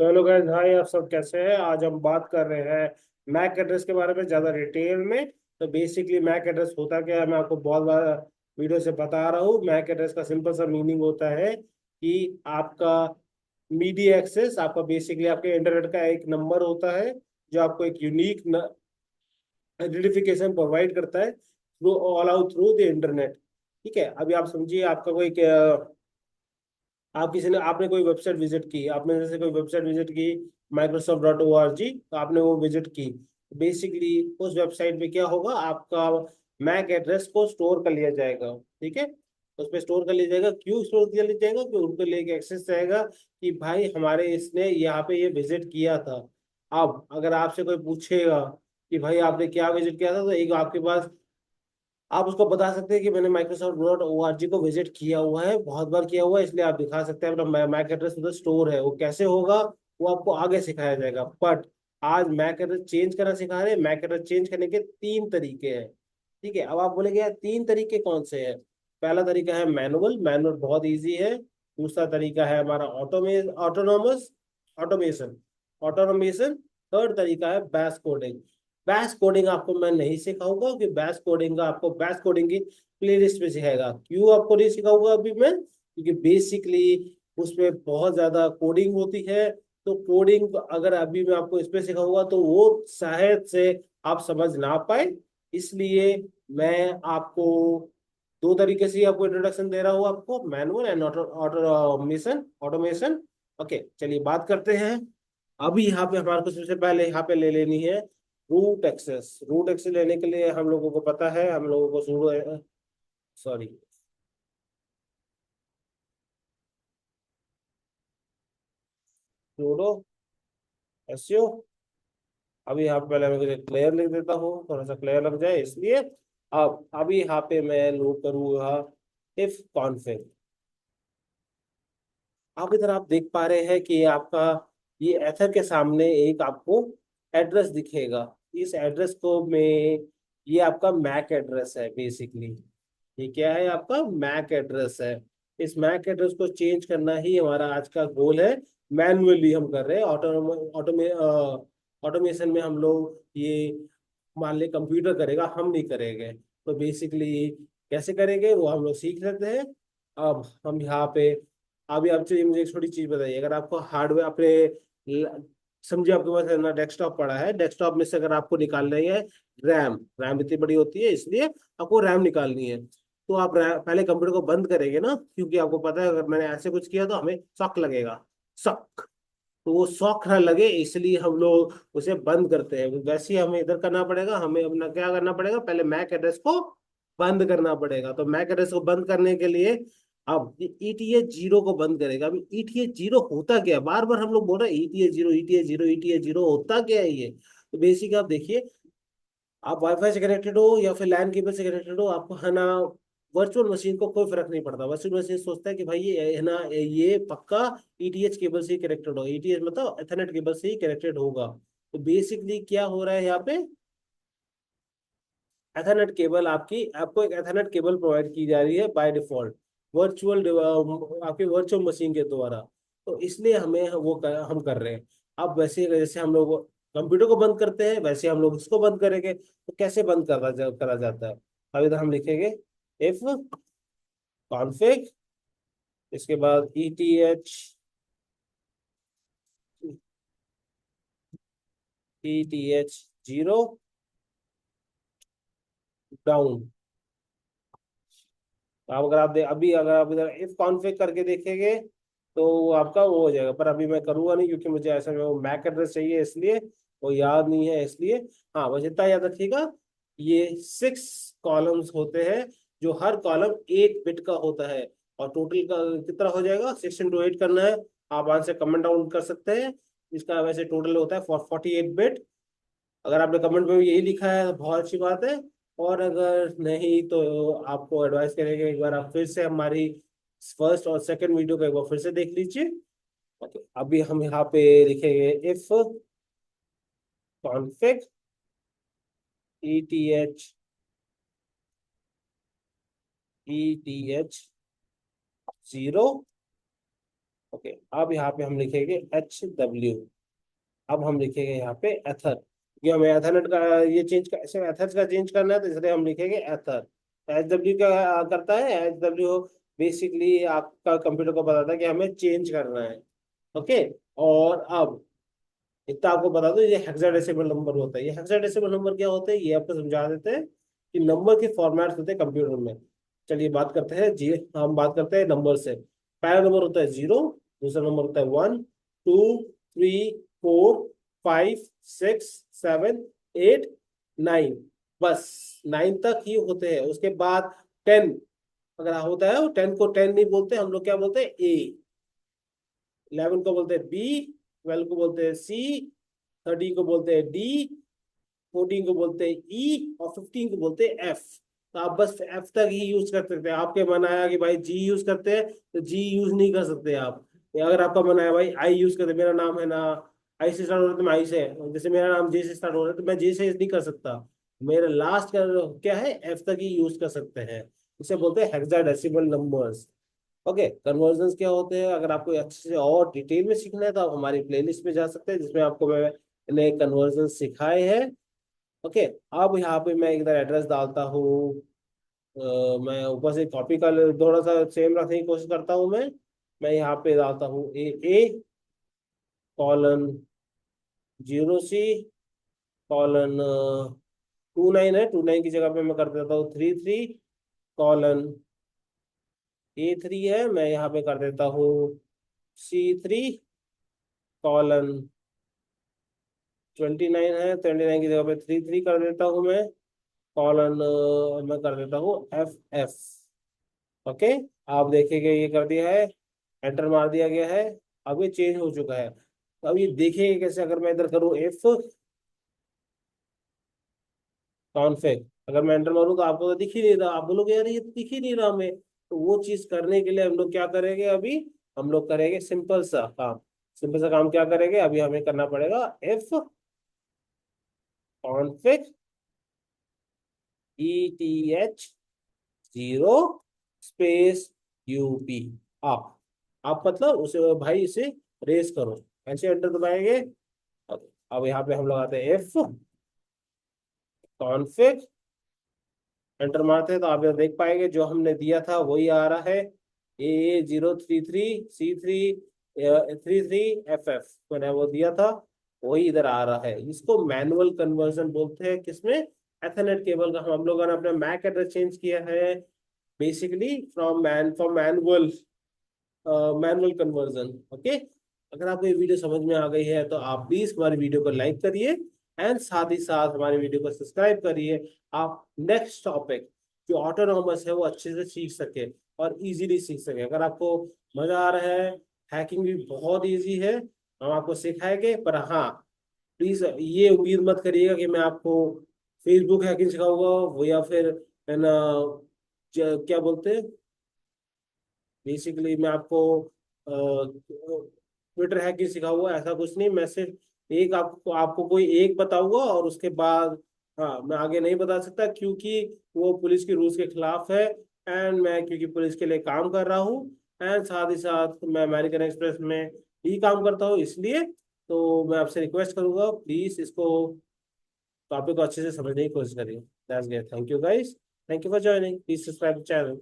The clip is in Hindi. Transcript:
तो हेलो गाइस, हाय। आप सब कैसे हैं? आज हम बात कर रहे हैं मैक एड्रेस के बारे में ज़्यादा डिटेल में। तो बेसिकली मैक एड्रेस होता क्या है, मैं आपको बहुत बार वीडियो से बता रहा हूँ। मैक एड्रेस का सिंपल सा मीनिंग होता है कि आपका मीडिया एक्सेस, आपका बेसिकली आपके इंटरनेट का एक नंबर होता है जो आपको एक यूनिक आइडेंटिफिकेशन प्रोवाइड करता है through all out through the internet. ठीक है, अभी आप समझिए, आपका कोई आप किसी ने आपने कोई वेबसाइट विजिट की, आपने जैसे कोई वेबसाइट विजिट की microsoft.org, तो आपने वो विजिट की। बेसिकली उस वेबसाइट पे क्या होगा, आपका मैक एड्रेस को स्टोर कर लिया जाएगा। ठीक है, उस पर स्टोर कर लिया जाएगा। क्यों स्टोर कर लिया जाएगा? कि उनको लेके एक्सेस रहेगा कि भाई हमारे इसने यहाँ पे ये विजिट किया था। अब अगर आपसे कोई पूछेगा कि भाई आपने क्या विजिट किया था, तो एक आपके पास, आप उसको बता सकते हैं कि मैंने microsoft.org को विजिट किया हुआ है, बहुत बार किया हुआ है, इसलिए आप दिखा सकते हैं अपना मैक एड्रेस उधर स्टोर है। वो कैसे होगा वो आपको आगे सिखाया जाएगा, बट आज मैक एड्रेस चेंज करना सिखा रहे हैं। मैक एड्रेस चेंज करने के तीन तरीके हैं। ठीक है, अब आप बोलेंगे यार तीन तरीके कौन से हैं? पहला तरीका है मैनुअल। मैनुअल बहुत ईजी है। दूसरा तरीका है हमारा ऑटोनोमस ऑटोमेशन ऑटोमेशन। थर्ड तरीका है बैश कोडिंग। बैश कोडिंग आपको मैं नहीं सिखाऊंगा, कि बैश कोडिंग का आपको बैश कोडिंग की प्लेलिस्ट में सिखाएगा। क्यों आपको नहीं सिखाऊंगा अभी मैं? क्योंकि बेसिकली उसमें बहुत ज्यादा कोडिंग होती है। तो कोडिंग अगर अभी मैं आपको इस पे सिखाऊंगा तो वो शायद से आप समझ ना पाए। इसलिए मैं आपको दो तरीके से ही आपको इंट्रोडक्शन दे रहा हूँ, आपको manual and automation automation. Okay, चलिए बात करते हैं। अभी यहाँ पे हमारे को सबसे पहले यहाँ पे ले लेनी है रूट एक्सेस। रूट एक्सेस लेने के लिए हम लोगों को पता है, हम लोगों को सुडो, सॉरी, सुडो एसयू। अभी यहाँ पे पहले मैं कुछ क्लियर लिख देता हूँ, थोड़ा सा क्लियर लग जाए इसलिए। अब अभी यहाँ पे मैं लोड करूँगा इफ कॉन्फिग। अब इधर आप देख पा रहे हैं कि आपका ये एथर के सामने एक आपको एड्रेस दिखेगा। इस एड्रेस को में ये आपका मैक एड्रेस है बेसिकली। ये क्या है? आपका मैक एड्रेस है। इस मैक एड्रेस को चेंज करना ही हमारा आज का गोल है। मैनुअली हम कर रहे हैं। ऑटोमेशन में हम लोग ये मान ले कंप्यूटर करेगा, हम नहीं करेंगे। तो बेसिकली कैसे करेंगे वो हम लोग सीख लेते हैं। अब हम यहाँ पे, अभी आप चाहिए मुझे एक छोटी चीज बताइए। अगर आपको हार्डवेयर अपने समझिए आपके पास है ना, डेस्कटॉप पड़ा है। डेस्कटॉप में से अगर आपको निकालना है रैम, रैम इतनी बड़ी होती है इसलिए आपको रैम निकालनी है। तो आप पहले कंप्यूटर को बंद करेंगे ना, क्योंकि आपको पता है अगर मैंने ऐसे कुछ किया तो हमें शॉक लगेगा। शॉक, तो वो शौक ना लगे इसलिए हम लोग उसे बंद करते हैं। वैसे ही हमें इधर करना पड़ेगा। हमें अपना क्या करना पड़ेगा, पहले मैक एड्रेस को बंद करना पड़ेगा। तो मैक एड्रेस को बंद करने के लिए अब ईटीएच जीरो को बंद करेगा। अभी ईटीएच जीरो होता क्या है? बार बार हम लोग बोल रहे हैं ETH zero, ETH zero, ETH zero. होता क्या है ये? तो बेसिक आप देखिए, आप वाईफाई से कनेक्टेड हो या फिर लैन केबल से कनेक्टेड हो, आपको है ना वर्चुअल मशीन को कोई फर्क नहीं पड़ता। वर्चुअल मशीन सोचता है कि भाई ये है ना, ये पक्का ईटीएच केबल से ही कनेक्टेड हो। ईटीएच मतलब एथरनेट केबल से ही कनेक्टेड होगा। तो बेसिकली क्या हो रहा है यहाँ पे, एथरनेट केबल आपकी, आपको एक एथरनेट केबल प्रोवाइड की जा रही है बाय डिफॉल्ट वर्चुअल, आपके वर्चुअल मशीन के द्वारा। तो इसलिए हमें हम कर रहे हैं। अब वैसे जैसे हम लोग कंप्यूटर को बंद करते हैं, वैसे हम लोग इसको बंद करेंगे। तो कैसे बंद करा जाता है? अब इधर हम लिखेंगे इफ कॉन्फिग, इसके बाद ईटीएच जीरो डाउन। अब अगर आप अभी अगर आप इधर इफ कॉन्फिग करके देखेंगे तो वो आपका वो हो जाएगा। पर अभी मैं करूंगा नहीं, क्योंकि मुझे ऐसा वो मैक एड्रेस चाहिए इसलिए, वो याद नहीं है इसलिए। हाँ, बस इतना याद रखिएगा, ये 6 कॉलम्स होते हैं, जो हर कॉलम 8 बिट का होता है। और टोटल का कितना हो जाएगा? 6 into 8 करना है। आप आंसर से कमेंट डाउन कर सकते हैं। इसका वैसे टोटल होता है 48 बिट। अगर आपने कमेंट में यही लिखा है तो बहुत अच्छी बात है। और अगर नहीं तो आपको एडवाइस करेंगे एक बार आप फिर से हमारी फर्स्ट और सेकंड वीडियो को एक बार फिर से देख लीजिए। ओके, अभी हम यहाँ पे लिखेंगे if config ETH ETH zero okay, अब यहाँ पे हम लिखेंगे HW। अब हम लिखेंगे यहाँ पे एथर, ये हमें एथरनेट का ये चेंज का एथर्स का चेंज करना है, तो इसलिए हम लिखेंगे एथर। HW क्या करता है? HW बेसिकली आपका कंप्यूटर को बताता है कि हमें चेंज करना है। ओके, और अब इतना आपको बता दो, ये हेक्साडेसिमल नंबर होता है। ये हेक्साडेसिमल नंबर क्या होते हैं ये आपको समझा देते हैं कि नंबर के फॉर्मेट्स होते हैं कंप्यूटर में। चलिए बात करते हैं जी, हम बात करते हैं नंबर से। पहला नंबर होता है 0, दूसरा नंबर होता है 1, 2, 3, 4, 5, 6, 7, 8, 9। बस 9 तक ही होते हैं। उसके बाद 10 अगर होता है, वो 10 को 10 नहीं बोलते हम लोग, क्या बोलते हैं? A। 11 को बोलते हैं B, 12 को बोलते हैं C, 13 को बोलते हैं D, 14 को बोलते हैं E, और 15 को बोलते हैं F। तो आप बस F तक ही यूज कर सकते हैं। आपके मन आया कि भाई G यूज करते हैं, तो G यूज नहीं कर सकते आप। या अगर आपका मन आया भाई I यूज करते, मेरा नाम है ना आई से स्टार्ट हो रहा है तो मैं आई से, जैसे मेरा नाम J से स्टार्ट हो रहा है तो मैं J से नहीं कर सकता। मेरा लास्ट का क्या है, F तक ही यूज कर सकते हैं। इसे बोलते हैं हेक्साडेसिमल नंबर्स। ओके, कन्वर्जन क्या होते हैं? अगर आपको अच्छे से और डिटेल में सीखना है तो आप हमारी प्लेलिस्ट में जा सकते हैं, जिसमें आपको मैंने कन्वर्जन सिखाए हैं। ओके, अब यहाँ पे मैं इधर एड्रेस डालता हूँ। मैं ऊपर से कॉपी का थोड़ा सा सेम रखने की कोशिश करता हूँ। मैं यहाँ पे डालता हूँ A कॉलन 0C कॉलन 29 है, 29 की जगह पे मैं कर देता हूँ 33 कॉलन A3 है, मैं यहाँ पे कर देता हूँ C3 कॉलन 29 है, 29 की जगह पे 33 कर देता हूँ मैं कॉलन, मैं कर देता हूँ FF। ओके, आप देखेंगे ये कर दिया है, एंटर मार दिया गया है। अब ये चेंज हो चुका है। तो अब ये देखेंगे कैसे? अगर मैं इधर करूँ F कॉन्फिग, अगर मैं एंटर मारूँ तो आपको तो दिख ही नहीं रहा। आप बोलोगे यार ये तो दिख ही नहीं रहा हमें। तो वो चीज करने के लिए हम लोग क्या करेंगे? अभी हम लोग करेंगे सिंपल सा काम। सिंपल सा काम क्या करेंगे? अभी हमें करना पड़ेगा F config ETH 0 space UP। आप आप मतलब उसे भाई इसे रेस करो, ऐसे एंटर दबाएंगे। अब यहाँ पे हम लगाते हैं F कॉन्फिग, एंटर मारते हैं तो आप यहाँ देख पाएंगे जो हमने दिया था वही आ रहा है। AA033C333FF मैंने वो दिया था, वही इधर आ रहा है। इसको मैनुअल कन्वर्जन बोलते हैं। किसमें? एथरनेट केबल का हम लोगों ने अपना मैक एड्रेस चेंज किया है, basically from manual manual conversion. Okay, अगर आपको ये वीडियो समझ में आ गई है तो आप प्लीज हमारी वीडियो को लाइक करिए, एंड साथ ही साथ हमारी वीडियो को सब्सक्राइब करिए। आप नेक्स्ट टॉपिक जो ऑटोनॉमस है वो अच्छे से सीख सके और इजीली सीख सके। अगर आपको मजा आ रहा है, हैकिंग भी बहुत इजी है, हम आपको सिखाएंगे। पर हाँ, प्लीज ये उम्मीद मत करिएगा कि मैं आपको फेसबुक हैकिंग सिखाऊंगा वो, या फिर है ना क्या बोलते हैं, बेसिकली मैं आपको ट्विटर हैकिंग सिखाऊंगा, ऐसा कुछ नहीं। मैं सिर्फ एक आपको कोई एक बताऊंगा, और उसके बाद हाँ मैं आगे नहीं बता सकता, क्योंकि वो पुलिस के रूल्स के खिलाफ है। एंड मैं क्योंकि पुलिस के लिए काम कर रहा हूँ, एंड साथ ही साथ मैं अमेरिकन एक्सप्रेस में ही काम करता हूँ, इसलिए तो मैं आपसे रिक्वेस्ट करूंगा प्लीज इसको टॉपिक को अच्छे से समझने की कोशिश करिए। That's great, thank you guys, thank you for joining, please subscribe the channel.